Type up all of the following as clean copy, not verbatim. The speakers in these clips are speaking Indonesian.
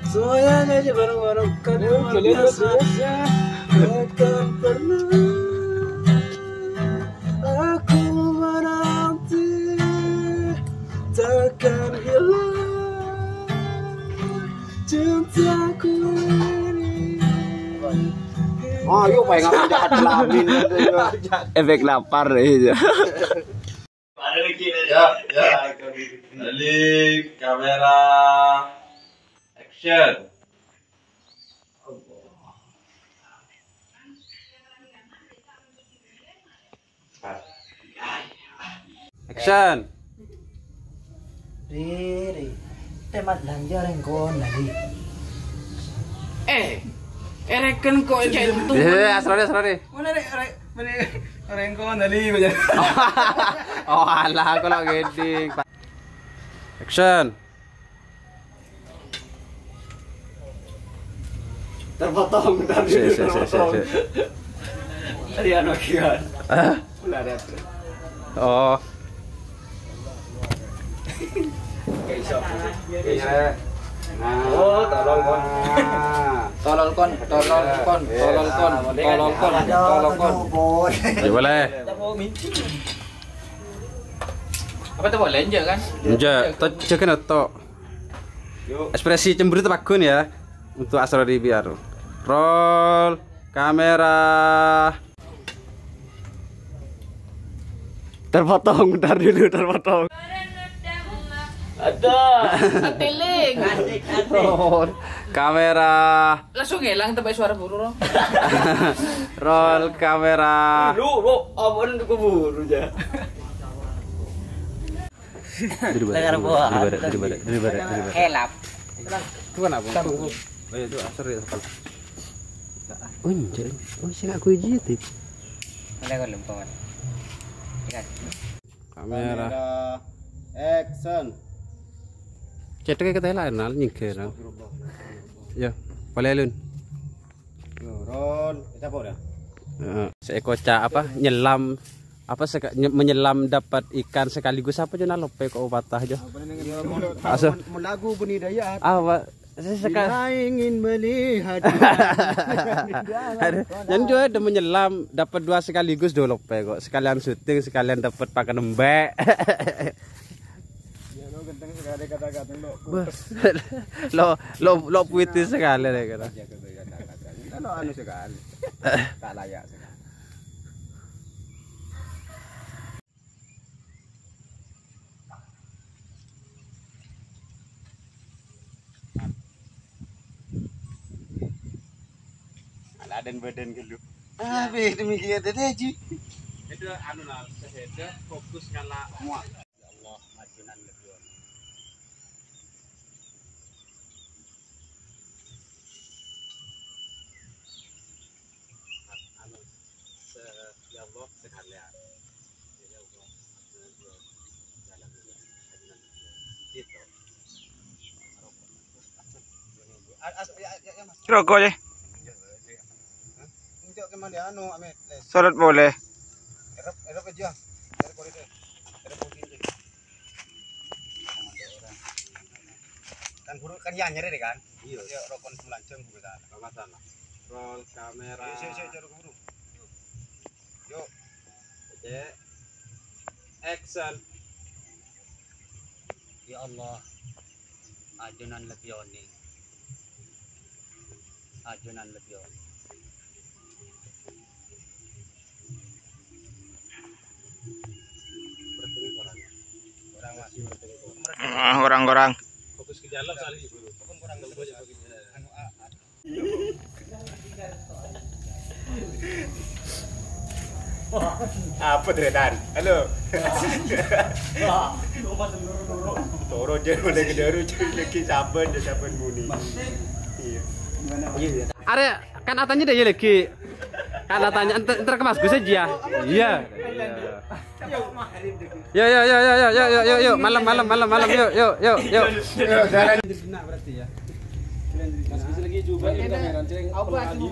Semuanya nyanyi bareng-bareng kan biasa. Takkan pernah aku menanti, takkan hilang cintaku ini. Ayo pengen jahat lamin. Efek lapar aja. Ya. Balik kamera. Action. Action. Riri, temat belanja rengkon lagi. Reken kok kayak itu. Asrori. Mana rengkon tadi banyak. Oh, alah kalau gede. Action. Terpotong tadi. Tadi anokian. Melarat. Oh. Oh, tolong kon. Tolol kon. Ya boleh. Apa tuh boleh aja kan? Enggak, jangan atau ekspresi cemburu itu bagus ya untuk Asrori biar. Roll kamera. Terpotong, bentar dulu terpotong. Ada. Teling. Roll kamera. Langsung ngilang tempat suara burung. Roll kamera. Lu, aman keburu aja. Daripada. Helap. Itu kan apa? Oh itu Asrori sekali. Oh anjir. Oh saya aku jitu. Ada kan lupa. Kamera. Action. Cetek kita lain nal nyingkir. Ya, boleh lun. Ron, kita apa dah? Seekocak apa nyelam apa menyelam dapat ikan sekaligus apa jangan lope kok patah aja. Asal Lagu budidaya. apa saya ingin melihat. dan juga ada menyelam dapat dua sekaligus dua lope kok sekalian syuting sekalian dapat pakai embek. lo puitis sekali deh kata. Kalau anu sekali. Tak layak sekali. Aladan badan gitu. Be demikian tadi aja. Itu anu nal saya fokus kala muak. Ya Allah, majunan lebih. Ya Allah sekalian. Ya Allah. Rokok ya. Untuk kemana anu Amit? Salat boleh. Erop aja. Erop boleh deh. Erop mungkin deh. Kan buruk kan ya nyari deh kan? Iya. Ya rokon melanceng juga tak. Enggak masalah. Roll kamera. Saya jarum buru. Yuk. Oke. Action. Ya Allah, ajunan lebioni. Ajunan lebioni. Orang-orang. Fokus ke jalan kali dulu. Apa teredan? Halo. Toro je boleh kedaru lagi saban je saban muni. Iya. Are kan atanya dia lagi. Kan atanya entar ke Mas Gus aja. Iya. Yo malam yuk. Jalan dina berarti ya. Mas Gus lagi juga ini kamera ceng. Apa lagi?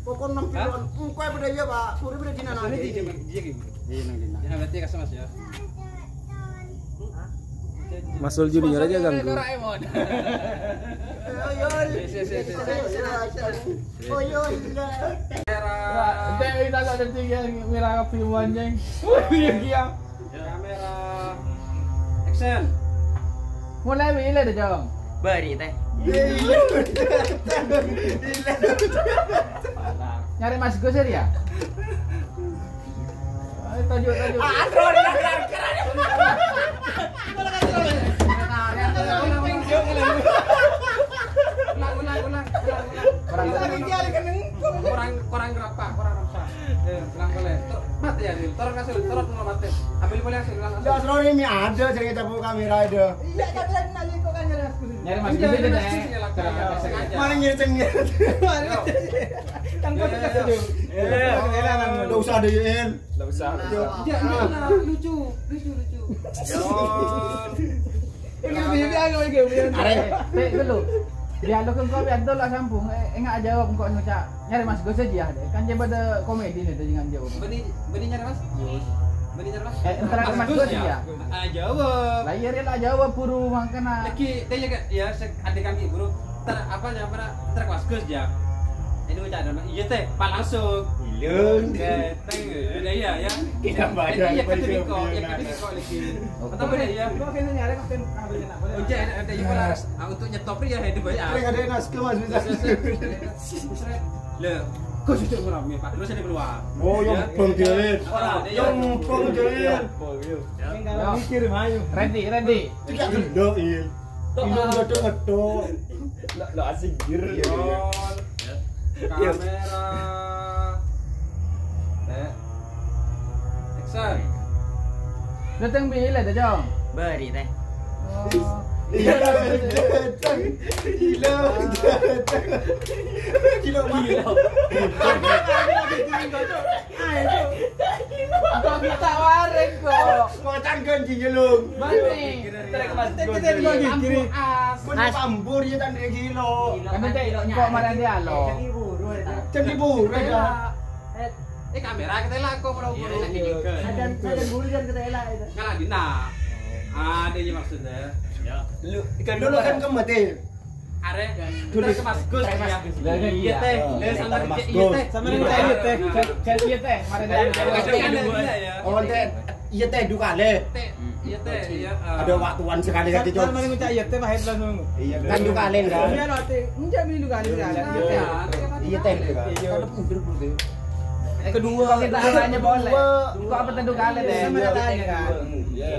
Pokok 6 kiloan. Engko beda ya, Pak. Sore beda dina nanti. Dia gitu. Iya nang dina. Ya berarti kasih Mas ya. Masul Junior aja ganggu. Kamera action. Mulai bila dah jom. Beri teh. Nyari Mas Gus ya? Ayo tajuk. Kurang berapa? Ulang boleh. Mati ya, Dil. Turun kasih, turun mati. Ambil boleh hasil ulang. Ya, terus ini ada cerita bu kamera ada. Nyari Mas Gus aja deh. Mana ngirit. Kan kau tak setuju. Enggak usah ada Yen. Enggak usah. Lucu. Dulu. Dialog kau biar dulu sambung. Enggak jawab kau ngucap. Nyari Mas Gus aja deh. Kan dia pada komedi nih dengan jawab. Beni nyari Mas? Beni nyari Mas? Antara Mas Gus ya. Jawab. Lah iya lah jawab puru mangkana. Lagi tanya ya adik kami bro. Apa namanya? Mas Gus ya. Ini ucap nama. Iya teh, pak langsung. Ilung. Teng. Iya ya. Kita bayar. Ya kok lagi. Atau beda ya. Kau kena nyari kan ambil nak boleh. Uja ada yang pula untuk nyetop ya hidup banyak. Sering ada naskah Mas bisa. Le, kau sudah ngerame Pak. Terus ada keluar. Oh, yang bong Yen. Yang bong Yen. Kalau mikir mayu. Ready. Tidak gendok Yen. Ilung gedok. Lah asik gir. Kamera. Action. Datang bila dah jom. Beri teh. Gila. Kau kita waring kok. Kocan ganjing Ilung. Bani. Kiri. Punya pambur ya tan gila. Kan nanti kok marah dia lo. Cemburu ya. Kamera kita lah kok buru-buru. Ada bulu dan ketela itu. Ngalah dina. Ada yang maksudnya. Ikan dulu kan kemati. Are dulu ke Mas Gus ya. Iya teh. Sama Mas iya Gus. teh. Sama iya teh. Iya teh. Marah dia. Oh teh, iya teh dua kali. Iya teh, iya. Ada waktuan sekali kan itu. Sama ngucap iya teh mahir langsung. Iya kan dua kali kan. Iya nanti. Ngucap ini dua kali. Iya teh. Kalau mundur dulu. Kedua kita tanya boleh. Kok apa tentu kali deh. Sama tanya kan. Kemudian.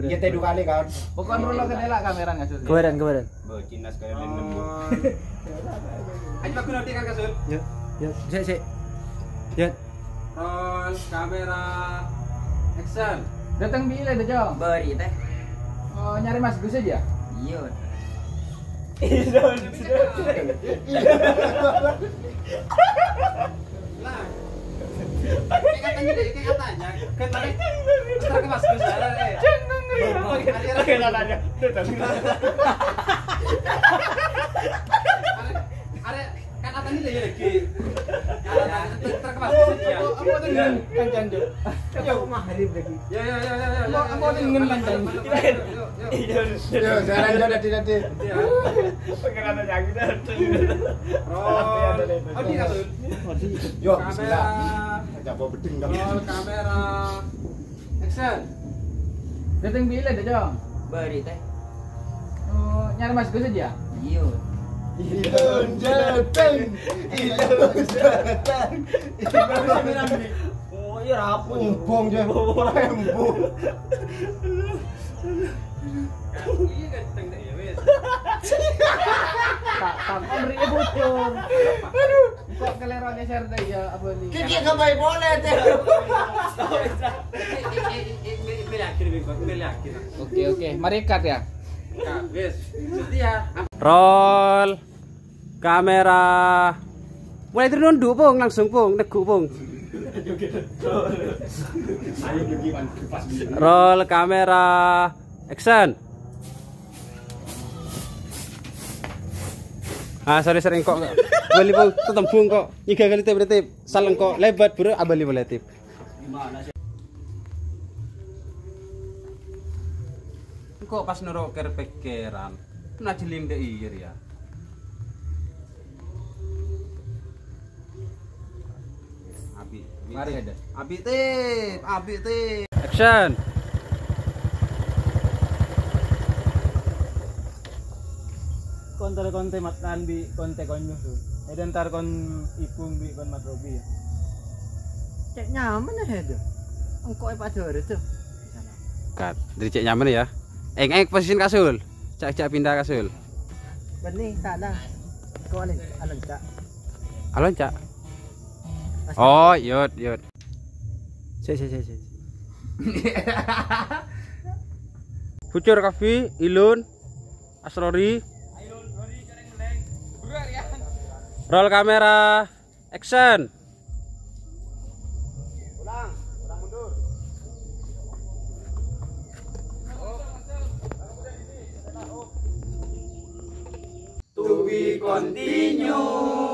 Iya teh dua kali kan. Bukan rolo kendala kamera enggak sih. Kemudian. Cinas kayak nemu. Ayo aku nanti kan kasul. Yuk. Sik. Yuk. Roll kamera. Action. Datang bila dah jom. Beri teh. Oh, nyari Mas Gus aja. Iya. Lah. Kayak katanya deh, kayak katanya. Katanya. Terus ke Mas Gus ada deh. Jangan ngeri. Are kan katanya deh lagi. Terus ke Mas Gus ya. Apa dengan kancan jo? Ya mahrib lagi. Ya. Apa dengan kancan? Yo, sekarang udah nanti. Pengen yang kita. Roll. Oh, di kasul. Yo, Kamera. bismillah. Ada bawa bedeng dong. Roll kamera. Action. Datang bila dah jom. Beri teh. Oh, nyari Mas Gus aja. Iya. Ilung jateng. Oh, iya rapuh. Umpong je. Orang embung. Iya ganteng deh ya wes. Tak beri bocor. Aduh. Kok kelerone share dah ya apa ni? Kiki kamai boleh teh. Oke. Mari cut ya. Wes. Setia. Roll kamera. Mulai dari nunduk pung langsung pung neguk pung. Roll kamera. Action. Sering kok beli pung tetembung kok 3 kali tip berarti saleng kok lebat bro abali boleh tip. Kok pas nuroker pikiran Nah jeling deh iya ya. Abi, Mari. ada. Abi tip. Action. Kontar konte matan bi konte konyo tu. Edan tar kon ipung bi kon matrobi ya. Cek nyaman ya itu. Engkau apa itu? Kat, dari cek nyaman ya. Posisi kasul. Cak pindah kasul. Benih salah. Kau alun cak. Alon cak. Oh, yut. Si. Future Coffee, Ilun, Asrori. Roll kamera, action. Ulang mundur. To be continue.